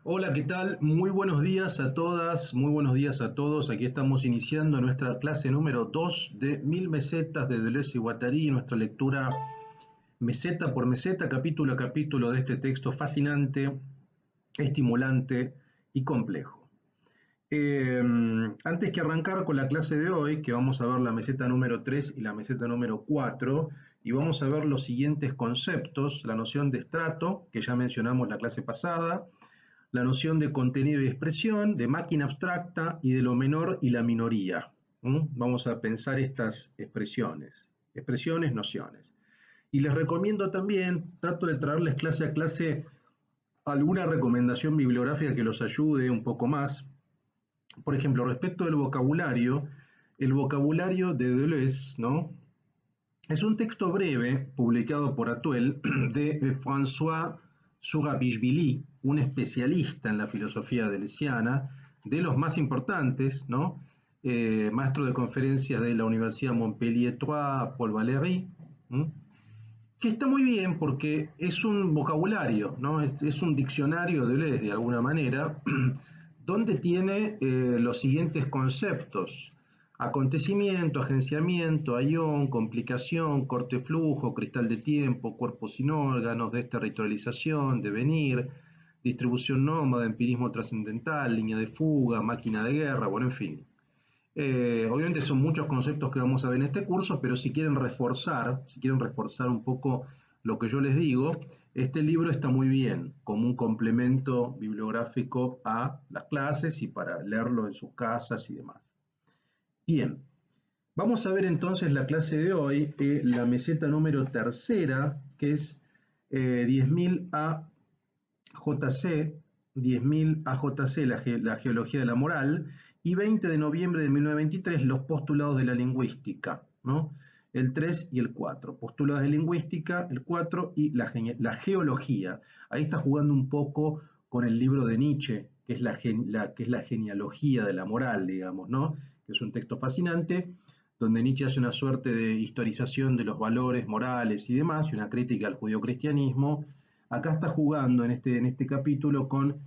Hola, ¿qué tal? Muy buenos días a todas, muy buenos días a todos. Aquí estamos iniciando nuestra clase número 2 de Mil Mesetas de Deleuze y Guattari, nuestra lectura meseta por meseta, capítulo a capítulo de este texto fascinante, estimulante y complejo. Antes que arrancar con la clase de hoy, que vamos a ver la meseta número 3 y la meseta número 4, y vamos a ver los siguientes conceptos: la noción de estrato, que ya mencionamos la clase pasada, la noción de contenido y expresión, de máquina abstracta y de lo menor y la minoría. Vamos a pensar estas expresiones, nociones. Y les recomiendo también, trato de traerles clase a clase alguna recomendación bibliográfica que los ayude un poco más. Por ejemplo, respecto del vocabulario, el vocabulario de Deleuze, ¿no? Es un texto breve publicado por Atuel de François Surabishvili, un especialista en la filosofía deleuziana, de los más importantes, ¿no? Maestro de conferencias de la Universidad Montpellier III, Paul Valéry, ¿m? Que está muy bien porque es un vocabulario, ¿no? Es un diccionario de Deleuze, de alguna manera, donde tiene los siguientes conceptos: acontecimiento, agenciamiento, ayón, complicación, corte flujo, cristal de tiempo, cuerpos sin órganos, desterritorialización, devenir, distribución nómada, empirismo trascendental, línea de fuga, máquina de guerra, bueno, en fin. Obviamente son muchos conceptos que vamos a ver en este curso, pero si quieren reforzar un poco lo que yo les digo, este libro está muy bien como un complemento bibliográfico a las clases y para leerlo en sus casas y demás. Bien, vamos a ver entonces la clase de hoy, la meseta número tercera, que es 10.000 AJC, 10.000 AJC, la geología de la moral, y 20 de noviembre de 1923, los postulados de la lingüística, ¿no? El 3 y el 4, postulados de lingüística, el 4 y la geología. Ahí está jugando un poco con el libro de Nietzsche, que es la genealogía de la moral, digamos, ¿no? Que es un texto fascinante, donde Nietzsche hace una suerte de historización de los valores morales y demás, y una crítica al judeocristianismo. Acá está jugando en este capítulo con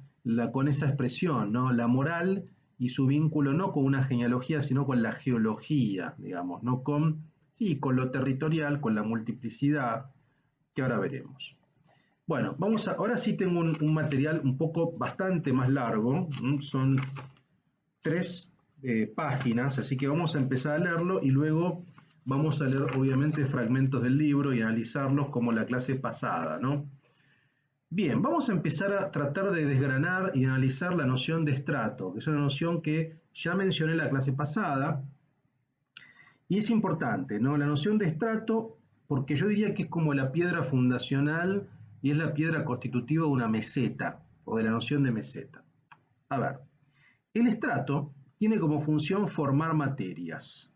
esa expresión, ¿no? La moral y su vínculo no con una genealogía, sino con la geología, digamos, ¿no? Sí, con lo territorial, con la multiplicidad, que ahora veremos. Bueno, ahora sí tengo un material un poco bastante más largo, son 3 páginas, así que vamos a empezar a leerlo y luego vamos a leer obviamente fragmentos del libro y analizarlos como la clase pasada, ¿no? Bien, vamos a empezar a tratar de desgranar y analizar la noción de estrato, que es una noción que ya mencioné en la clase pasada, y es importante, ¿no? La noción de estrato, porque yo diría que es como la piedra fundacional y es la piedra constitutiva de una meseta, o de la noción de meseta. A ver, el estrato tiene como función formar materias,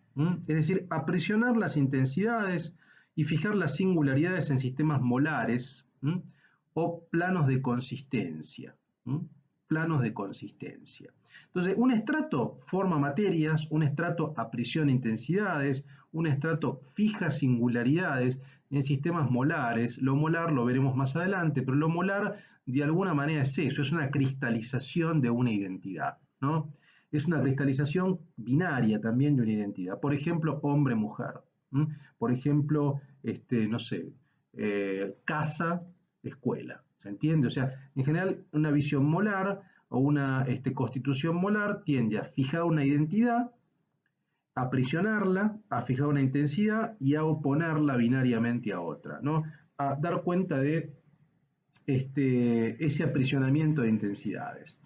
es decir, aprisionar las intensidades y fijar las singularidades en sistemas molares, o planos de consistencia. Planos de consistencia. Entonces, un estrato forma materias, un estrato aprisiona intensidades, un estrato fija singularidades en sistemas molares. Lo molar lo veremos más adelante, pero lo molar de alguna manera es eso, es una cristalización de una identidad, ¿no? Es una cristalización binaria también de una identidad. Por ejemplo, hombre-mujer. Por ejemplo, no sé, casa, escuela. ¿Se entiende? O sea, en general, una visión molar o una constitución molar tiende a fijar una identidad, a aprisionarla, a fijar una intensidad y a oponerla binariamente a otra, ¿no? A dar cuenta de ese aprisionamiento de intensidades.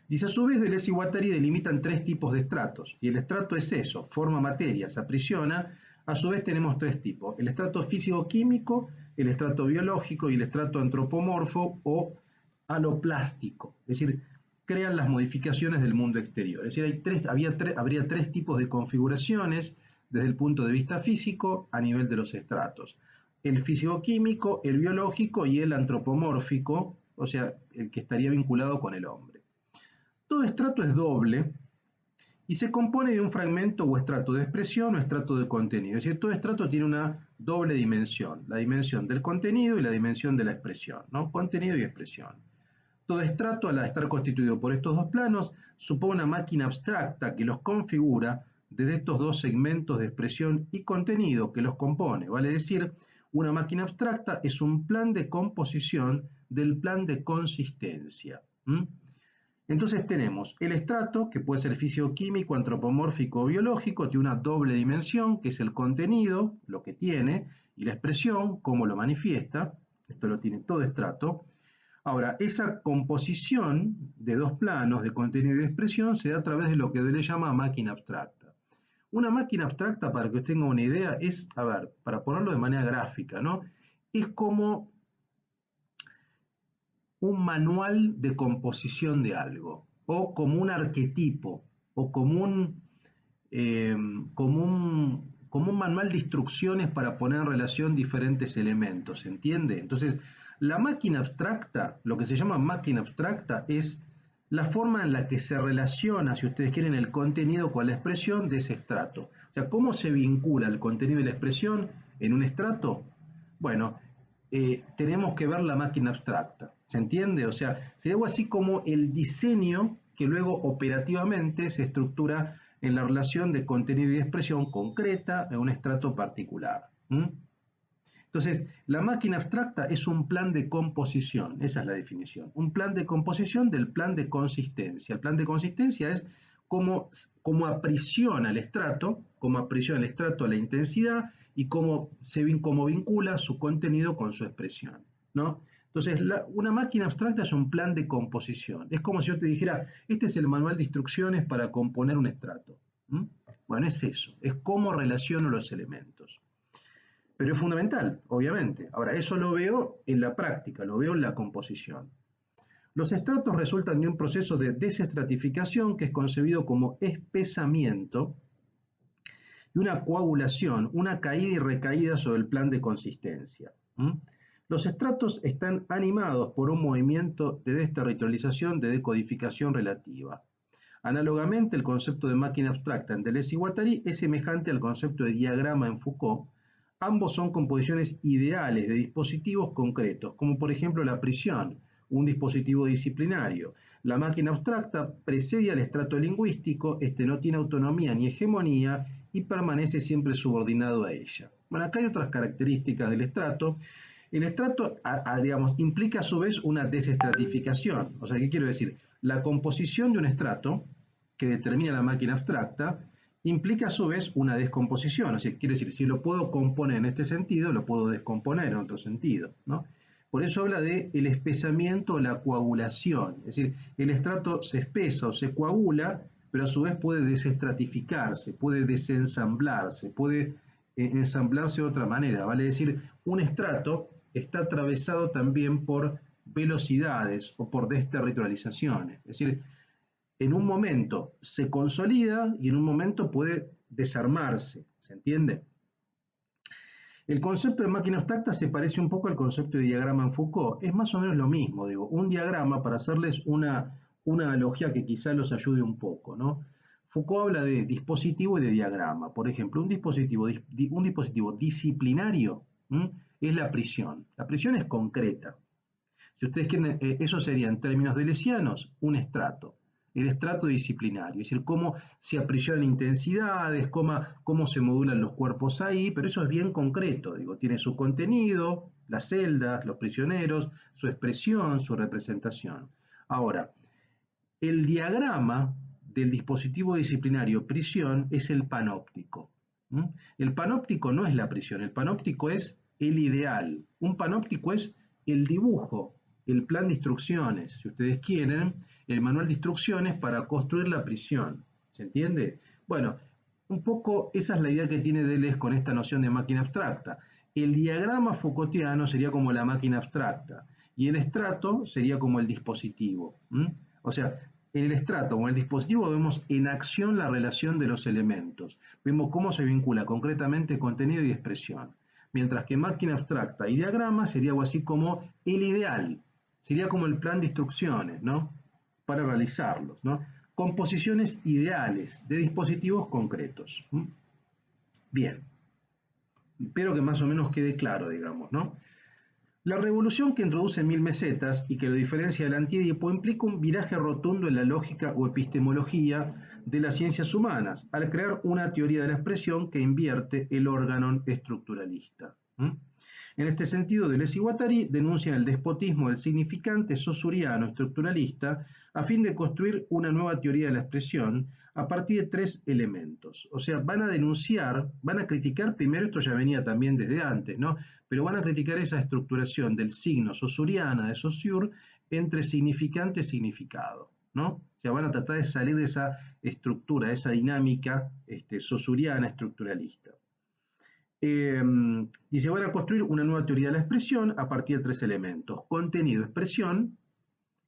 Dice, a su vez, Deleuze y Guattari delimitan 3 tipos de estratos, y el estrato es eso, forma materia, se aprisiona. A su vez tenemos 3 tipos: el estrato físico-químico, el estrato biológico y el estrato antropomorfo o aloplástico, es decir, crean las modificaciones del mundo exterior. Es decir, habría 3 tipos de configuraciones desde el punto de vista físico a nivel de los estratos: el físico-químico, el biológico y el antropomórfico, o sea, el que estaría vinculado con el hombre. Todo estrato es doble y se compone de un fragmento o estrato de expresión o estrato de contenido. Es decir, todo estrato tiene una doble dimensión: la dimensión del contenido y la dimensión de la expresión, ¿no? Contenido y expresión. Todo estrato, al estar constituido por estos dos planos, supone una máquina abstracta que los configura desde estos dos segmentos de expresión y contenido que los compone. Vale decir, una máquina abstracta es un plan de composición del plan de consistencia. Entonces tenemos el estrato, que puede ser físico-químico, antropomórfico o biológico, tiene una doble dimensión, que es el contenido, lo que tiene, y la expresión, cómo lo manifiesta. Esto lo tiene todo estrato. Ahora, esa composición de dos planos de contenido y de expresión se da a través de lo que le llama máquina abstracta. Una máquina abstracta, para que usted tenga una idea, es, a ver, para ponerlo de manera gráfica, ¿no? Es como un manual de composición de algo, o como un arquetipo, o como un manual de instrucciones para poner en relación diferentes elementos, ¿se entiende? Entonces, la máquina abstracta, lo que se llama máquina abstracta, es la forma en la que se relaciona, si ustedes quieren, el contenido con la expresión de ese estrato. O sea, ¿cómo se vincula el contenido y la expresión en un estrato? Bueno, tenemos que ver la máquina abstracta, ¿se entiende? O sea, sería algo así como el diseño que luego operativamente se estructura en la relación de contenido y expresión concreta en un estrato particular. Entonces, la máquina abstracta es un plan de composición, esa es la definición, un plan de composición del plan de consistencia. El plan de consistencia es cómo aprisiona el estrato, a la intensidad y cómo vincula su contenido con su expresión, ¿no? Entonces, una máquina abstracta es un plan de composición. Es como si yo te dijera, este es el manual de instrucciones para componer un estrato. Bueno, es eso, es cómo relaciono los elementos. Pero es fundamental, obviamente. Ahora, eso lo veo en la práctica, lo veo en la composición. Los estratos resultan de un proceso de desestratificación que es concebido como espesamiento y una coagulación, una caída y recaída sobre el plan de consistencia. Los estratos están animados por un movimiento de desterritorialización, de decodificación relativa. Análogamente, el concepto de máquina abstracta en Deleuze y Guattari es semejante al concepto de diagrama en Foucault. Ambos son composiciones ideales de dispositivos concretos, como por ejemplo la prisión, un dispositivo disciplinario. La máquina abstracta precede al estrato lingüístico, este no tiene autonomía ni hegemonía y permanece siempre subordinado a ella. Bueno, acá hay otras características del estrato. El estrato, digamos, implica a su vez una desestratificación. O sea, ¿qué quiero decir? La composición de un estrato, que determina la máquina abstracta, implica a su vez una descomposición. O sea, quiere decir, si lo puedo componer en este sentido, lo puedo descomponer en otro sentido, ¿no? Por eso habla de el espesamiento o la coagulación. Es decir, el estrato se espesa o se coagula, pero a su vez puede desestratificarse, puede desensamblarse, puede ensamblarse de otra manera. Vale decir, un estrato está atravesado también por velocidades o por desterritorializaciones. Es decir, en un momento se consolida y en un momento puede desarmarse, ¿se entiende? El concepto de máquina abstracta se parece un poco al concepto de diagrama en Foucault, es más o menos lo mismo, digo, un diagrama, para hacerles una analogía que quizá los ayude un poco, ¿no? Foucault habla de dispositivo y de diagrama. Por ejemplo, un dispositivo disciplinario es la prisión. La prisión es concreta. Si ustedes quieren, eso sería en términos deleuzianos un estrato. El estrato disciplinario, es decir, cómo se aprisionan intensidades, cómo se modulan los cuerpos ahí, pero eso es bien concreto, digo, tiene su contenido, las celdas, los prisioneros, su expresión, su representación. Ahora, el diagrama del dispositivo disciplinario prisión es el panóptico. El panóptico no es la prisión, el panóptico es el ideal. Un panóptico es el dibujo, el plan de instrucciones, si ustedes quieren, el manual de instrucciones para construir la prisión. ¿Se entiende? Bueno, un poco esa es la idea que tiene Deleuze con esta noción de máquina abstracta. El diagrama Foucaultiano sería como la máquina abstracta y el estrato sería como el dispositivo. O sea, en el estrato o en el dispositivo vemos en acción la relación de los elementos. Vemos cómo se vincula concretamente contenido y expresión. Mientras que máquina abstracta y diagrama sería algo así como el ideal. Sería como el plan de instrucciones, ¿no? Para realizarlos, ¿no? Composiciones ideales de dispositivos concretos. Bien. Espero que más o menos quede claro, digamos, ¿no? La revolución que introduce Mil Mesetas y que lo diferencia del Antiedipo implica un viraje rotundo en la lógica o epistemología de las ciencias humanas, al crear una teoría de la expresión que invierte el órgano estructuralista. En este sentido, Deleuze y Guattari denuncian el despotismo del significante saussuriano estructuralista a fin de construir una nueva teoría de la expresión a partir de tres elementos. O sea, van a denunciar, van a criticar, primero esto ya venía también desde antes, ¿no? Pero van a criticar esa estructuración del signo saussuriana de Saussure entre significante y significado, ¿no? O sea, van a tratar de salir de esa estructura, de esa dinámica saussuriana estructuralista. Y se van a construir una nueva teoría de la expresión a partir de tres elementos: contenido, expresión,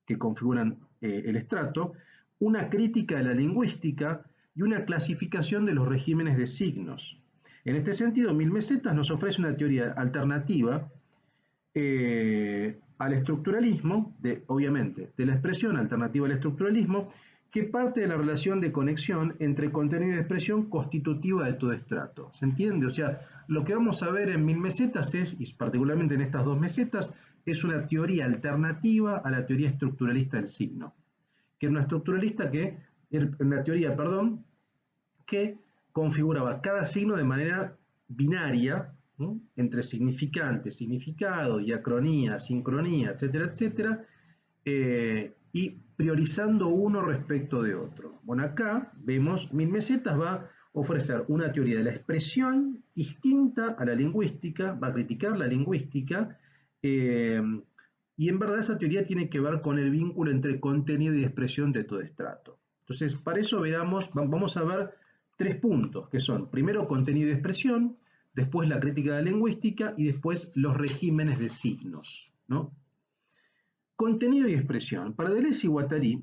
que configuran el estrato, una crítica de la lingüística y una clasificación de los regímenes de signos. En este sentido, Mil Mesetas nos ofrece una teoría alternativa al estructuralismo, obviamente, de la expresión alternativa al estructuralismo, que parte de la relación de conexión entre contenido y expresión constitutiva de todo estrato. ¿Se entiende? O sea, lo que vamos a ver en Mil Mesetas es, y particularmente en estas dos mesetas, es una teoría alternativa a la teoría estructuralista del signo, que es una teoría, que configuraba cada signo de manera binaria, ¿no? Entre significante, significado, diacronía, sincronía, etcétera, etcétera, y priorizando uno respecto de otro. Bueno, acá vemos, Mil Mesetas va a ofrecer una teoría de la expresión distinta a la lingüística, va a criticar la lingüística, y en verdad esa teoría tiene que ver con el vínculo entre contenido y expresión de todo estrato. Entonces, para eso vamos a ver tres puntos, que son, primero, contenido y expresión, después la crítica de la lingüística y después los regímenes de signos, ¿no? Contenido y expresión. Para Deleuze y Guattari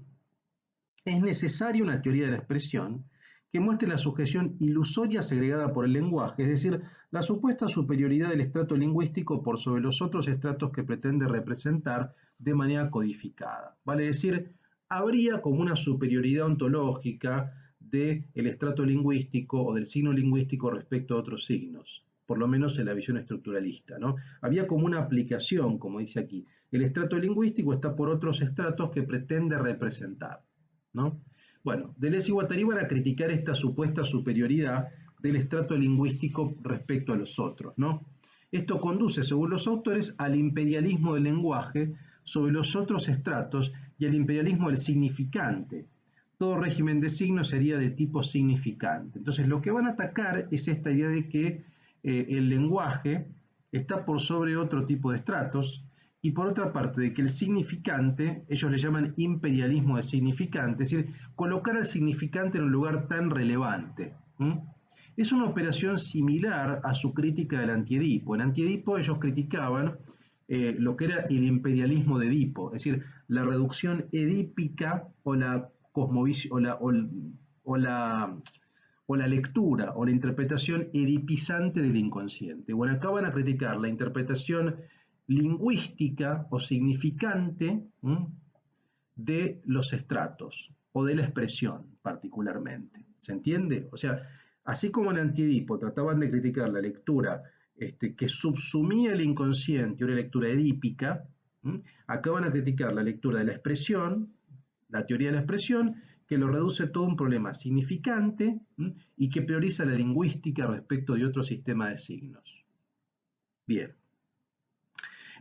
es necesaria una teoría de la expresión que muestre la sujeción ilusoria segregada por el lenguaje, es decir, la supuesta superioridad del estrato lingüístico por sobre los otros estratos que pretende representar de manera codificada. Vale decir, habría como una superioridad ontológica del estrato lingüístico o del signo lingüístico respecto a otros signos, por lo menos en la visión estructuralista, ¿no? Había como una aplicación, como dice aquí. El estrato lingüístico está por otros estratos que pretende representar, ¿no? Bueno, Deleuze y Guattari van a criticar esta supuesta superioridad del estrato lingüístico respecto a los otros, ¿no? Esto conduce, según los autores, al imperialismo del lenguaje sobre los otros estratos y al imperialismo del significante. Todo régimen de signos sería de tipo significante. Entonces, lo que van a atacar es esta idea de que el lenguaje está por sobre otro tipo de estratos, y por otra parte de que el significante, ellos le llaman imperialismo de significante, es decir, colocar al significante en un lugar tan relevante. Es una operación similar a su crítica del Antiedipo. En Antiedipo ellos criticaban lo que era el imperialismo de Edipo, es decir, la reducción edípica o la cosmovisión o la lectura o la interpretación edipizante del inconsciente. Bueno, acá van a criticar la interpretación lingüística o significante de los estratos o de la expresión particularmente. ¿Se entiende? O sea, así como en Antiedipo trataban de criticar la lectura que subsumía el inconsciente, una lectura edípica, acá van a criticar la lectura de la expresión, la teoría de la expresión, que lo reduce todo un problema significante y que prioriza la lingüística respecto de otro sistema de signos. Bien.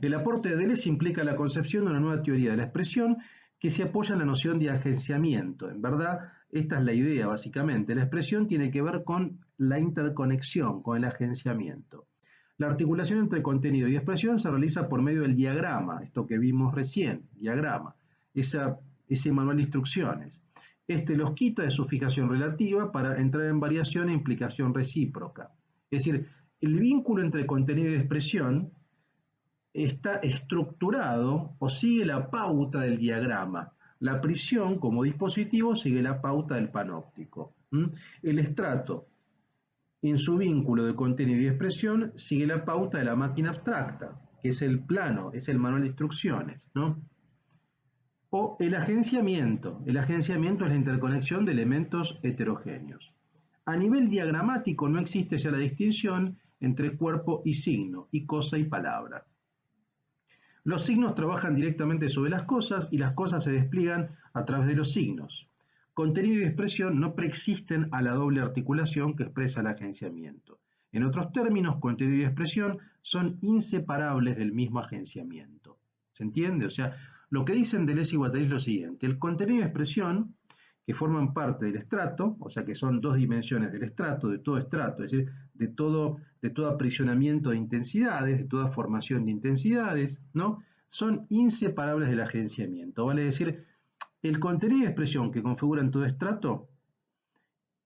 El aporte de Deleuze implica la concepción de una nueva teoría de la expresión que se apoya en la noción de agenciamiento. En verdad, esta es la idea, básicamente. La expresión tiene que ver con la interconexión, con el agenciamiento. La articulación entre contenido y expresión se realiza por medio del diagrama, esto que vimos recién, diagrama, ese manual de instrucciones. Este los quita de su fijación relativa para entrar en variación e implicación recíproca. Es decir, el vínculo entre contenido y expresión está estructurado o sigue la pauta del diagrama. La prisión como dispositivo sigue la pauta del panóptico. El estrato, en su vínculo de contenido y expresión, sigue la pauta de la máquina abstracta, que es el plano, es el manual de instrucciones, ¿no? O el agenciamiento. El agenciamiento es la interconexión de elementos heterogéneos. A nivel diagramático no existe ya la distinción entre cuerpo y signo, y cosa y palabra. Los signos trabajan directamente sobre las cosas y las cosas se despliegan a través de los signos. Contenido y expresión no preexisten a la doble articulación que expresa el agenciamiento. En otros términos, contenido y expresión son inseparables del mismo agenciamiento. ¿Se entiende? O sea, lo que dicen Deleuze y Guattari es lo siguiente: el contenido y expresión, que forman parte del estrato, o sea que son dos dimensiones del estrato, de todo estrato, es decir, de todo aprisionamiento de intensidades, de toda formación de intensidades, ¿no? Son inseparables del agenciamiento. Vale decir, el contenido y expresión que configuran todo estrato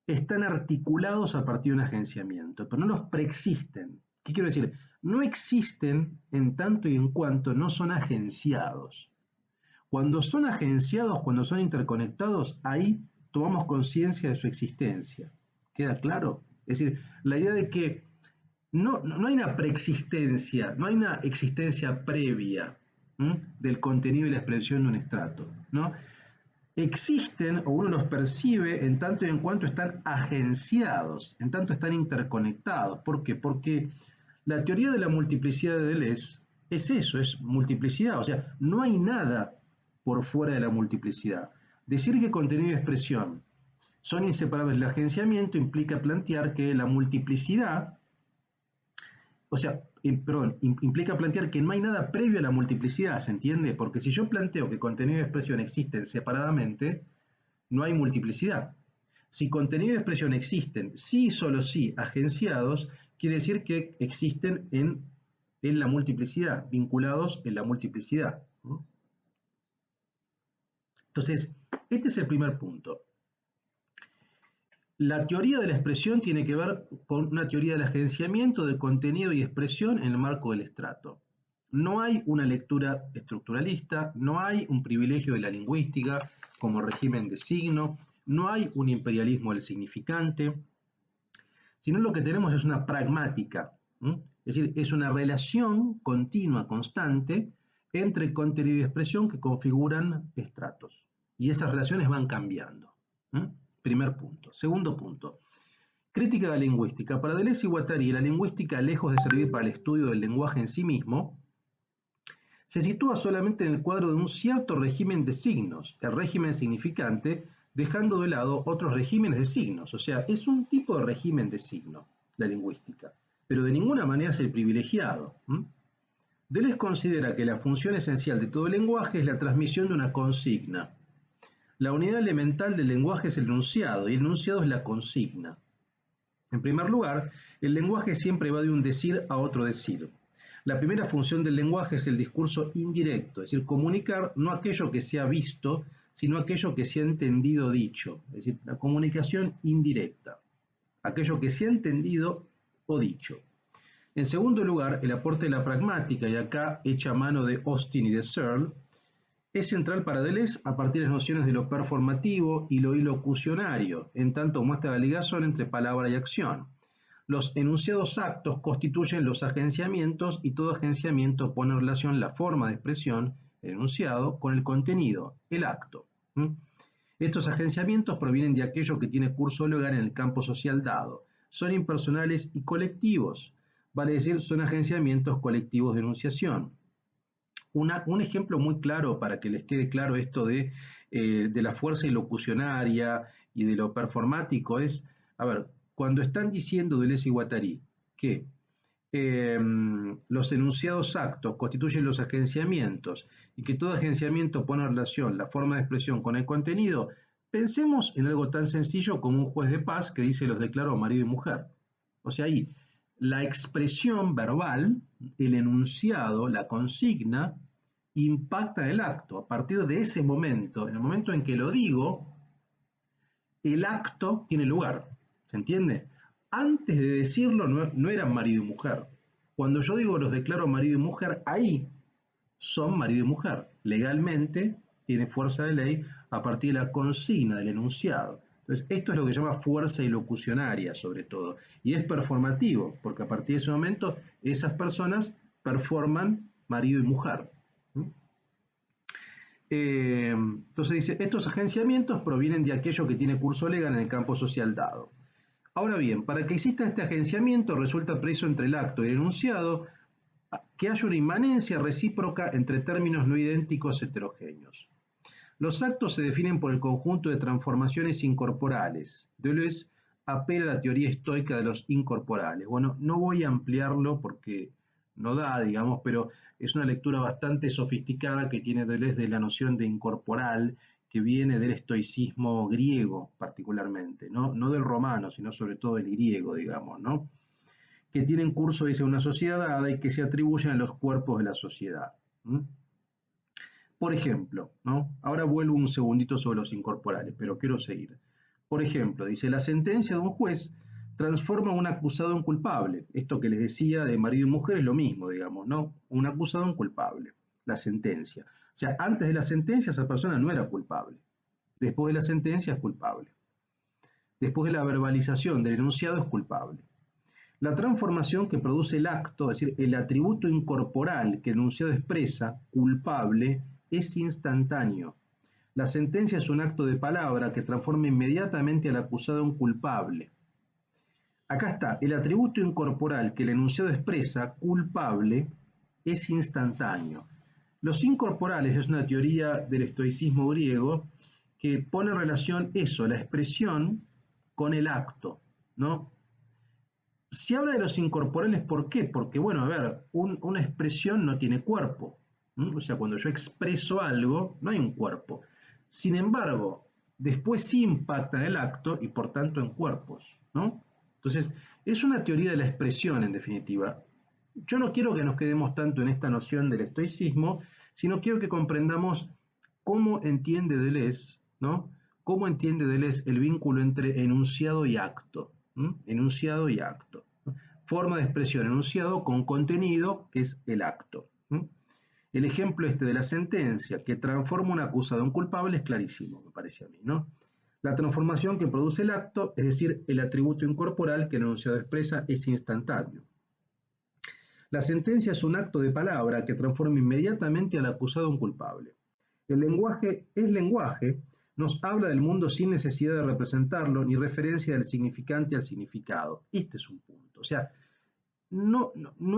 están articulados a partir de un agenciamiento, pero no los preexisten. ¿Qué quiero decir? No existen en tanto y en cuanto no son agenciados. Cuando son agenciados, cuando son interconectados, ahí tomamos conciencia de su existencia. ¿Queda claro? Es decir, la idea de que no hay una preexistencia, no hay una existencia previa del contenido y la expresión de un estrato, ¿no? Existen, o uno los percibe en tanto y en cuanto están agenciados, en tanto están interconectados. ¿Por qué? Porque la teoría de la multiplicidad de Deleuze es eso, es multiplicidad. O sea, no hay nada por fuera de la multiplicidad. Decir que contenido y expresión son inseparables del agenciamiento implica plantear que la multiplicidad, o sea, implica plantear que no hay nada previo a la multiplicidad, ¿se entiende? Porque si yo planteo que contenido y expresión existen separadamente, no hay multiplicidad. Si contenido y expresión existen sí y solo sí agenciados, quiere decir que existen en la multiplicidad, vinculados en la multiplicidad. Entonces, este es el primer punto. La teoría de la expresión tiene que ver con una teoría del agenciamiento de contenido y expresión en el marco del estrato. No hay una lectura estructuralista, no hay un privilegio de la lingüística como régimen de signo, no hay un imperialismo del significante, sino lo que tenemos es una pragmática, es decir, es una relación continua, constante, entre contenido y expresión que configuran estratos. Y esas relaciones van cambiando. Primer punto. Segundo punto. Crítica de la lingüística. Para Deleuze y Guattari, la lingüística, lejos de servir para el estudio del lenguaje en sí mismo, se sitúa solamente en el cuadro de un cierto régimen de signos, el régimen significante, dejando de lado otros regímenes de signos. O sea, es un tipo de régimen de signo, la lingüística, pero de ninguna manera es el privilegiado. Deleuze considera que la función esencial de todo el lenguaje es la transmisión de una consigna. La unidad elemental del lenguaje es el enunciado, y el enunciado es la consigna. En primer lugar, el lenguaje siempre va de un decir a otro decir. La primera función del lenguaje es el discurso indirecto, es decir, comunicar no aquello que se ha visto, sino aquello que se ha entendido o dicho, es decir, la comunicación indirecta, aquello que se ha entendido o dicho. En segundo lugar, el aporte de la pragmática, y acá hecha a mano de Austin y de Searle, es central para Deleuze a partir de las nociones de lo performativo y lo ilocucionario, en tanto muestra la ligación entre palabra y acción. Los enunciados actos constituyen los agenciamientos y todo agenciamiento pone en relación la forma de expresión, el enunciado, con el contenido, el acto. Estos agenciamientos provienen de aquello que tiene curso legal en el campo social dado. Son impersonales y colectivos, vale decir, son agenciamientos colectivos de enunciación. Un ejemplo muy claro para que les quede claro esto de la fuerza ilocucionaria y de lo performático es, a ver, cuando están diciendo Deleuze y Guattari que los enunciados actos constituyen los agenciamientos y que todo agenciamiento pone en relación la forma de expresión con el contenido, pensemos en algo tan sencillo como un juez de paz que dice los declaró marido y mujer. O sea, ahí la expresión verbal, el enunciado, la consigna, impacta el acto. A partir de ese momento, en el momento en que lo digo, el acto tiene lugar. ¿Se entiende? Antes de decirlo no eran marido y mujer. Cuando yo digo los declaro marido y mujer, ahí son marido y mujer. Legalmente tiene fuerza de ley a partir de la consigna del enunciado. Entonces, esto es lo que se llama fuerza ilocucionaria, sobre todo. Y es performativo, porque a partir de ese momento esas personas performan marido y mujer. Entonces dice, estos agenciamientos provienen de aquello que tiene curso legal en el campo social dado. Ahora bien, para que exista este agenciamiento resulta preso entre el acto y el enunciado que haya una inmanencia recíproca entre términos no idénticos heterogéneos. Los actos se definen por el conjunto de transformaciones incorporales. Deleuze apela a la teoría estoica de los incorporales. Bueno, no voy a ampliarlo porque no da, digamos, pero es una lectura bastante sofisticada que tiene Deleuze de la noción de incorporal, que viene del estoicismo griego particularmente, no del romano, sino sobre todo del griego, digamos, ¿no? Que tienen curso, dice, una sociedad dada y que se atribuyen a los cuerpos de la sociedad. Por ejemplo, ¿no? Ahora vuelvo un segundito sobre los incorporales, pero quiero seguir. Por ejemplo, dice, la sentencia de un juez transforma a un acusado en culpable. Esto que les decía de marido y mujer es lo mismo, digamos, ¿no? Un acusado en culpable, la sentencia. O sea, antes de la sentencia esa persona no era culpable. Después de la sentencia es culpable. Después de la verbalización del enunciado es culpable. La transformación que produce el acto, es decir, el atributo incorporal que el enunciado expresa, culpable, es instantáneo. La sentencia es un acto de palabra que transforma inmediatamente al acusado en culpable. Acá está, el atributo incorporal que el enunciado expresa, culpable, es instantáneo. Los incorporales es una teoría del estoicismo griego que pone en relación eso, la expresión, con el acto, ¿no? Se habla de los incorporales, ¿por qué? Porque, bueno, a ver, una expresión no tiene cuerpo. O sea, cuando yo expreso algo, no hay un cuerpo. Sin embargo, después sí impacta en el acto y por tanto en cuerpos, ¿no? Entonces, es una teoría de la expresión, en definitiva. Yo no quiero que nos quedemos tanto en esta noción del estoicismo, sino quiero que comprendamos cómo entiende Deleuze, ¿no? Cómo entiende Deleuze el vínculo entre enunciado y acto. Enunciado y acto. Forma de expresión, enunciado con contenido, que es el acto. El ejemplo de la sentencia que transforma un acusado en culpable es clarísimo, me parece a mí, ¿no? La transformación que produce el acto, es decir, el atributo incorporal que el enunciado expresa, es instantáneo. La sentencia es un acto de palabra que transforma inmediatamente al acusado en culpable. El lenguaje es lenguaje, nos habla del mundo sin necesidad de representarlo, ni referencia del significante al significado. Este es un punto. O sea, no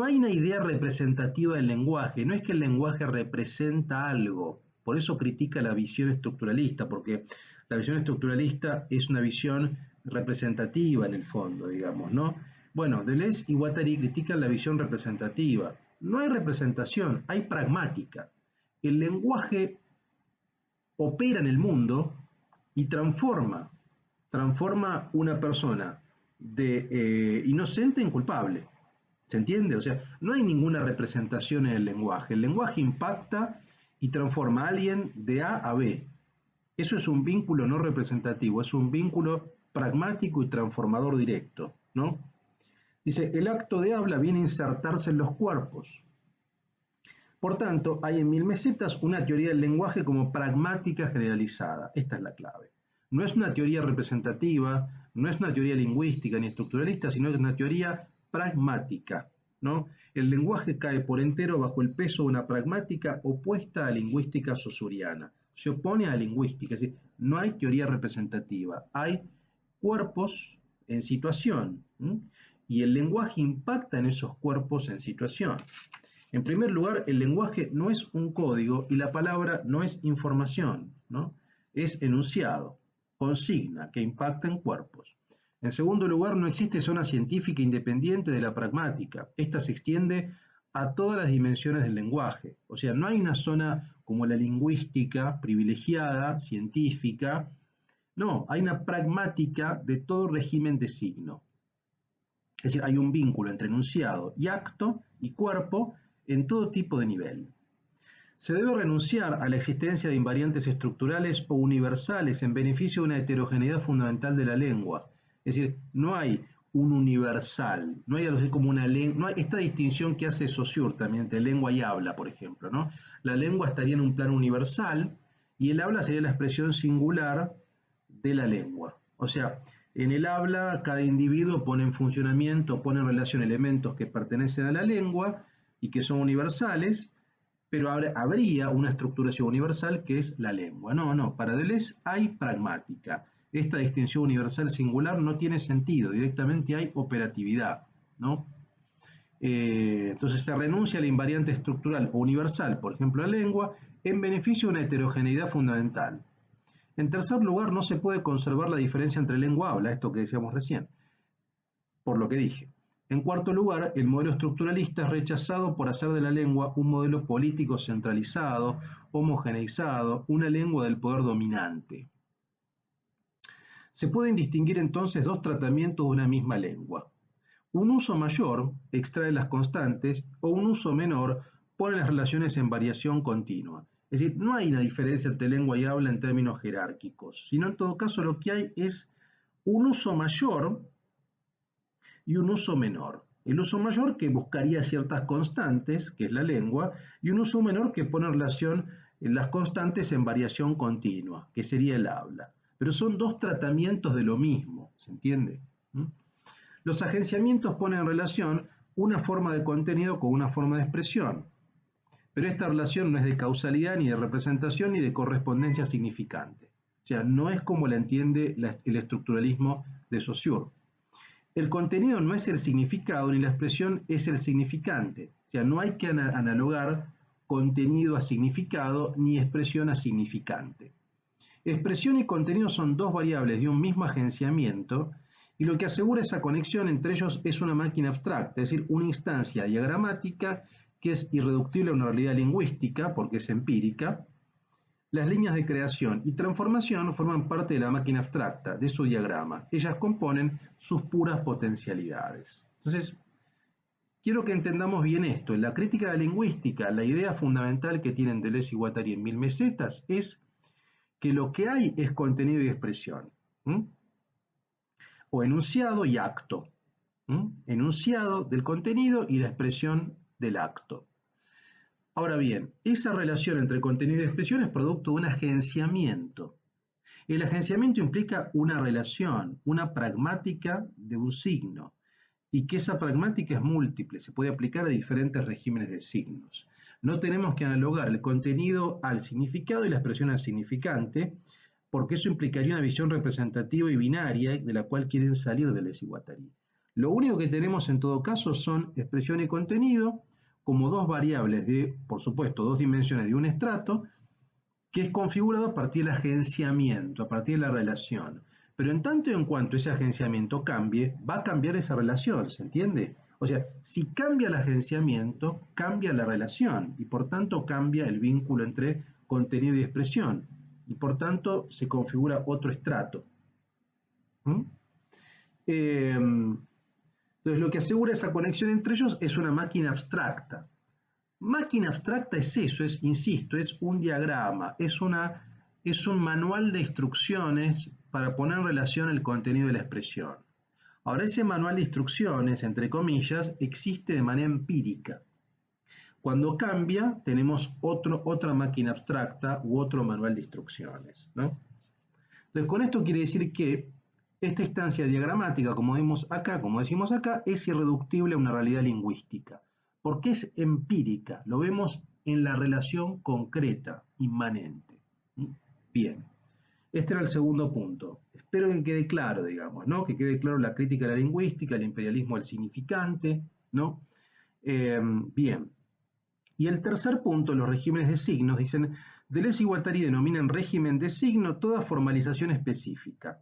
hay una idea representativa del lenguaje, no es que el lenguaje representa algo. Por eso critica la visión estructuralista, porque la visión estructuralista es una visión representativa en el fondo, digamos, ¿no? Bueno, Deleuze y Guattari critican la visión representativa. No hay representación, hay pragmática. El lenguaje opera en el mundo y transforma una persona de inocente en culpable. ¿Se entiende? O sea, no hay ninguna representación en el lenguaje. El lenguaje impacta y transforma a alguien de A a B. Eso es un vínculo no representativo, es un vínculo pragmático y transformador directo, ¿no? Dice, el acto de habla viene a insertarse en los cuerpos. Por tanto, hay en Mil Mesetas una teoría del lenguaje como pragmática generalizada. Esta es la clave. No es una teoría representativa, no es una teoría lingüística ni estructuralista, sino es una teoría pragmática, ¿no? El lenguaje cae por entero bajo el peso de una pragmática opuesta a la lingüística saussuriana. Se opone a la lingüística, es decir, no hay teoría representativa, hay cuerpos en situación, y el lenguaje impacta en esos cuerpos en situación. En primer lugar, el lenguaje no es un código y la palabra no es información, ¿no? Es enunciado, consigna que impacta en cuerpos. En segundo lugar, no existe zona científica independiente de la pragmática. Esta se extiende a todas las dimensiones del lenguaje. O sea, no hay una zona como la lingüística privilegiada, científica. No, hay una pragmática de todo régimen de signo. Es decir, hay un vínculo entre enunciado y acto y cuerpo en todo tipo de nivel. Se debe renunciar a la existencia de invariantes estructurales o universales en beneficio de una heterogeneidad fundamental de la lengua. Es decir, no hay un universal, no hay algo así como una lengua, no hay esta distinción que hace Saussure también entre lengua y habla, por ejemplo, ¿no? La lengua estaría en un plano universal y el habla sería la expresión singular de la lengua. O sea, en el habla cada individuo pone en funcionamiento, pone en relación elementos que pertenecen a la lengua y que son universales, pero habría una estructuración universal que es la lengua. No, para Deleuze hay pragmática. Esta distinción universal singular no tiene sentido, directamente hay operatividad, ¿no? Entonces se renuncia a la invariante estructural o universal, por ejemplo la lengua, en beneficio de una heterogeneidad fundamental. En tercer lugar, no se puede conservar la diferencia entre lengua y habla, esto que decíamos recién, por lo que dije. En cuarto lugar, el modelo estructuralista es rechazado por hacer de la lengua un modelo político centralizado, homogeneizado, una lengua del poder dominante. Se pueden distinguir entonces dos tratamientos de una misma lengua. Un uso mayor extrae las constantes o un uso menor pone las relaciones en variación continua. Es decir, no hay una diferencia entre lengua y habla en términos jerárquicos, sino en todo caso lo que hay es un uso mayor y un uso menor. El uso mayor que buscaría ciertas constantes, que es la lengua, y un uso menor que pone en relación las constantes en variación continua, que sería el habla. Pero son dos tratamientos de lo mismo, ¿se entiende? Los agenciamientos ponen en relación una forma de contenido con una forma de expresión, pero esta relación no es de causalidad, ni de representación, ni de correspondencia significante. O sea, no es como la entiende el estructuralismo de Saussure. El contenido no es el significado, ni la expresión es el significante. O sea, no hay que analogar contenido a significado, ni expresión a significante. Expresión y contenido son dos variables de un mismo agenciamiento, y lo que asegura esa conexión entre ellos es una máquina abstracta, es decir, una instancia diagramática que es irreductible a una realidad lingüística, porque es empírica. Las líneas de creación y transformación forman parte de la máquina abstracta, de su diagrama. Ellas componen sus puras potencialidades. Entonces, quiero que entendamos bien esto. En la crítica de la lingüística, la idea fundamental que tienen Deleuze y Guattari en Mil Mesetas es que lo que hay es contenido y expresión. O enunciado y acto. Enunciado del contenido y la expresión del acto. Ahora bien, esa relación entre contenido y expresión es producto de un agenciamiento. El agenciamiento implica una relación, una pragmática de un signo, y que esa pragmática es múltiple, se puede aplicar a diferentes regímenes de signos. No tenemos que analogar el contenido al significado y la expresión al significante, porque eso implicaría una visión representativa y binaria de la cual quieren salir Deleuze y Guattari. Lo único que tenemos en todo caso son expresión y contenido como dos variables de, por supuesto, dos dimensiones de un estrato, que es configurado a partir del agenciamiento, a partir de la relación. Pero en tanto y en cuanto ese agenciamiento cambie, va a cambiar esa relación, ¿se entiende? O sea, si cambia el agenciamiento, cambia la relación, y por tanto cambia el vínculo entre contenido y expresión, y por tanto se configura otro estrato. Entonces, lo que asegura esa conexión entre ellos es una máquina abstracta. Máquina abstracta es eso, insisto, es un diagrama, es un manual de instrucciones para poner en relación el contenido de la expresión. Ahora, ese manual de instrucciones, entre comillas, existe de manera empírica. Cuando cambia, tenemos otra máquina abstracta u otro manual de instrucciones, ¿no? Entonces, con esto quiere decir que esta instancia diagramática, como decimos acá, es irreductible a una realidad lingüística, porque es empírica, lo vemos en la relación concreta, inmanente. Bien, este era el segundo punto. Espero que quede claro, digamos, ¿no? Que quede claro la crítica de la lingüística, el imperialismo del significante, ¿no? Bien. Y el tercer punto, los regímenes de signos, dicen, Deleuze y Guattari denominan régimen de signo toda formalización específica.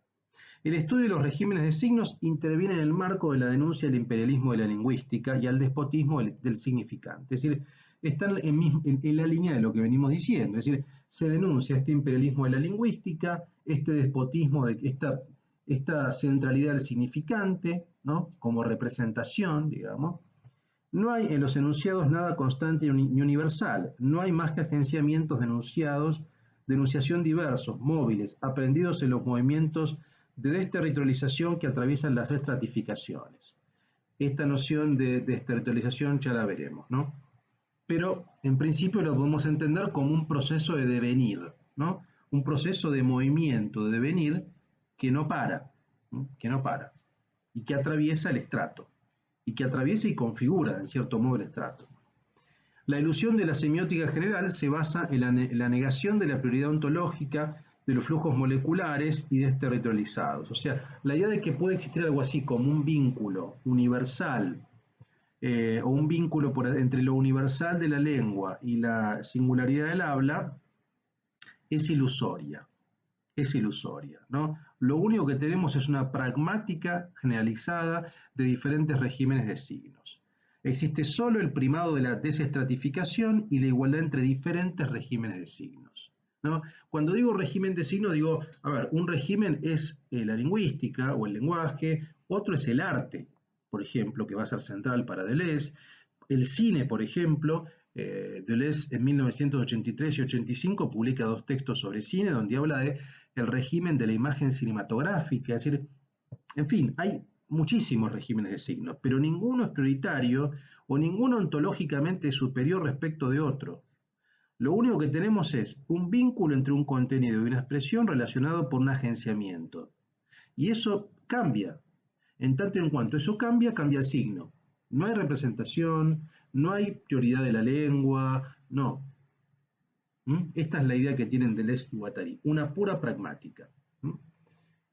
El estudio de los regímenes de signos interviene en el marco de la denuncia del imperialismo de la lingüística y al despotismo del significante. Es decir, están en la línea de lo que venimos diciendo. Es decir, se denuncia este imperialismo de la lingüística, este despotismo, esta centralidad del significante, ¿no? Como representación, digamos. No hay en los enunciados nada constante ni universal. No hay más que agenciamientos denunciación diversos, móviles, aprendidos en los movimientos de desterritorialización que atraviesan las estratificaciones. Esta noción de desterritorialización ya la veremos, ¿no? Pero en principio lo podemos entender como un proceso de devenir, ¿no? Un proceso de movimiento, de devenir que no para, ¿no? Que no para, y que atraviesa el estrato, y que atraviesa y configura, en cierto modo, el estrato. La ilusión de la semiótica general se basa en la negación de la prioridad ontológica de los flujos moleculares y desterritorializados. O sea, la idea de que puede existir algo así como un vínculo universal o un vínculo entre lo universal de la lengua y la singularidad del habla es ilusoria. Es ilusoria, ¿no? Lo único que tenemos es una pragmática generalizada de diferentes regímenes de signos. Existe solo el primado de la desestratificación y la igualdad entre diferentes regímenes de signos, ¿no? Cuando digo régimen de signos, digo, a ver, un régimen es la lingüística o el lenguaje, otro es el arte, por ejemplo, que va a ser central para Deleuze, el cine, por ejemplo. Deleuze en 1983 y 85 publica 2 textos sobre cine donde habla de el régimen de la imagen cinematográfica, es decir, en fin, hay muchísimos regímenes de signos, pero ninguno es prioritario o ninguno ontológicamente superior respecto de otro. Lo único que tenemos es un vínculo entre un contenido y una expresión relacionado por un agenciamiento. Y eso cambia. En tanto y en cuanto eso cambia, cambia el signo. No hay representación, no hay prioridad de la lengua, no. Esta es la idea que tienen Deleuze y Guattari, una pura pragmática.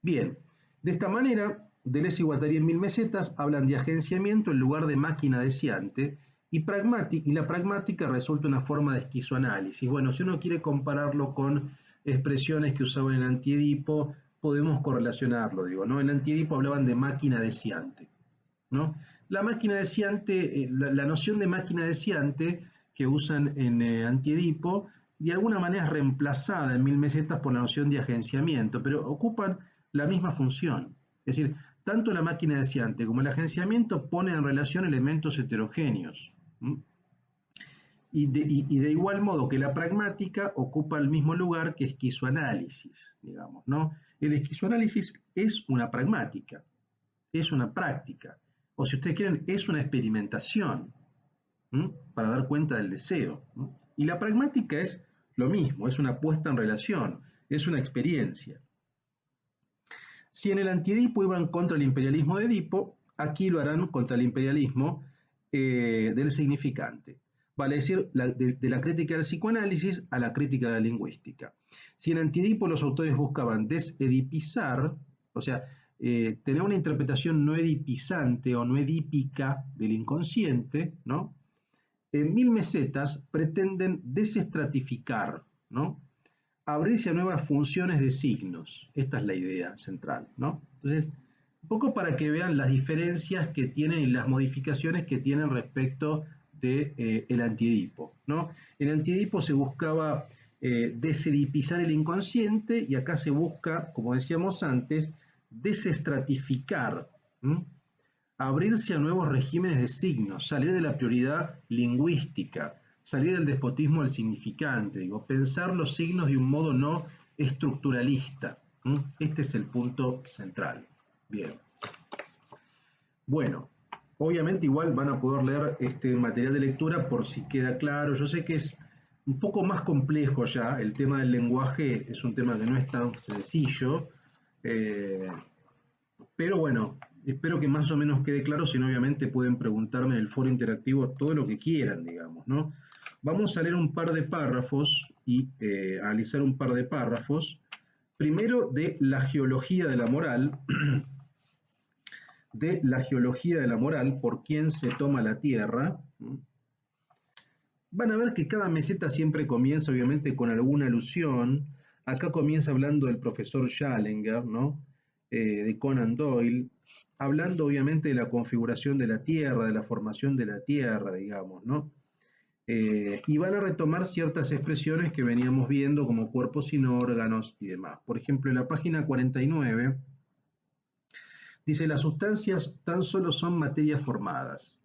Bien, de esta manera, Deleuze y Guattari en Mil Mesetas hablan de agenciamiento en lugar de máquina deseante, y la pragmática resulta una forma de esquizoanálisis. Bueno, si uno quiere compararlo con expresiones que usaban en Antiedipo, podemos correlacionarlo, digo, ¿no? En Antiedipo hablaban de máquina deseante, ¿no? La máquina deseante, la noción de máquina deseante que usan en Antiedipo, de alguna manera es reemplazada en Mil Mesetas por la noción de agenciamiento, pero ocupan la misma función. Es decir, tanto la máquina deseante como el agenciamiento ponen en relación elementos heterogéneos. Y de igual modo que la pragmática ocupa el mismo lugar que esquizoanálisis, digamos, ¿no? El esquizoanálisis es una pragmática, es una práctica, o si ustedes quieren, es una experimentación, para dar cuenta del deseo. Y la pragmática es lo mismo, es una puesta en relación, es una experiencia. Si en el Antiedipo iban contra el imperialismo de Edipo, aquí lo harán contra el imperialismo del significante. Vale decir, de la crítica del psicoanálisis a la crítica de la lingüística. Si en Antiedipo los autores buscaban desedipizar, o sea, tener una interpretación no edipizante o no edípica del inconsciente, ¿no? En Mil Mesetas pretenden desestratificar, ¿no? Abrirse a nuevas funciones de signos. Esta es la idea central, ¿no? Entonces, un poco para que vean las diferencias que tienen y las modificaciones que tienen respecto de, el Antiedipo, ¿no? En Antiedipo se buscaba desedipizar el inconsciente y acá se busca, como decíamos antes, desestratificar, abrirse a nuevos regímenes de signos, salir de la prioridad lingüística, salir del despotismo del significante, digo, pensar los signos de un modo no estructuralista. Este es el punto central. Bien. Bueno, obviamente igual van a poder leer este material de lectura por si queda claro. Yo sé que es un poco más complejo ya, el tema del lenguaje es un tema que no es tan sencillo, pero bueno, espero que más o menos quede claro, si no obviamente pueden preguntarme en el foro interactivo todo lo que quieran, digamos, ¿no? Vamos a leer un par de párrafos y analizar un par de párrafos. Primero, de la geología de la moral, por quién se toma la tierra. Van a ver que cada meseta siempre comienza obviamente con alguna alusión. Acá comienza hablando del profesor Schallinger, ¿no? De Conan Doyle, hablando obviamente de la configuración de la Tierra, de la formación de la Tierra, digamos, ¿no? Y van a retomar ciertas expresiones que veníamos viendo como cuerpos sin órganos y demás. Por ejemplo, en la página 49 dice: las sustancias tan solo son materias formadas.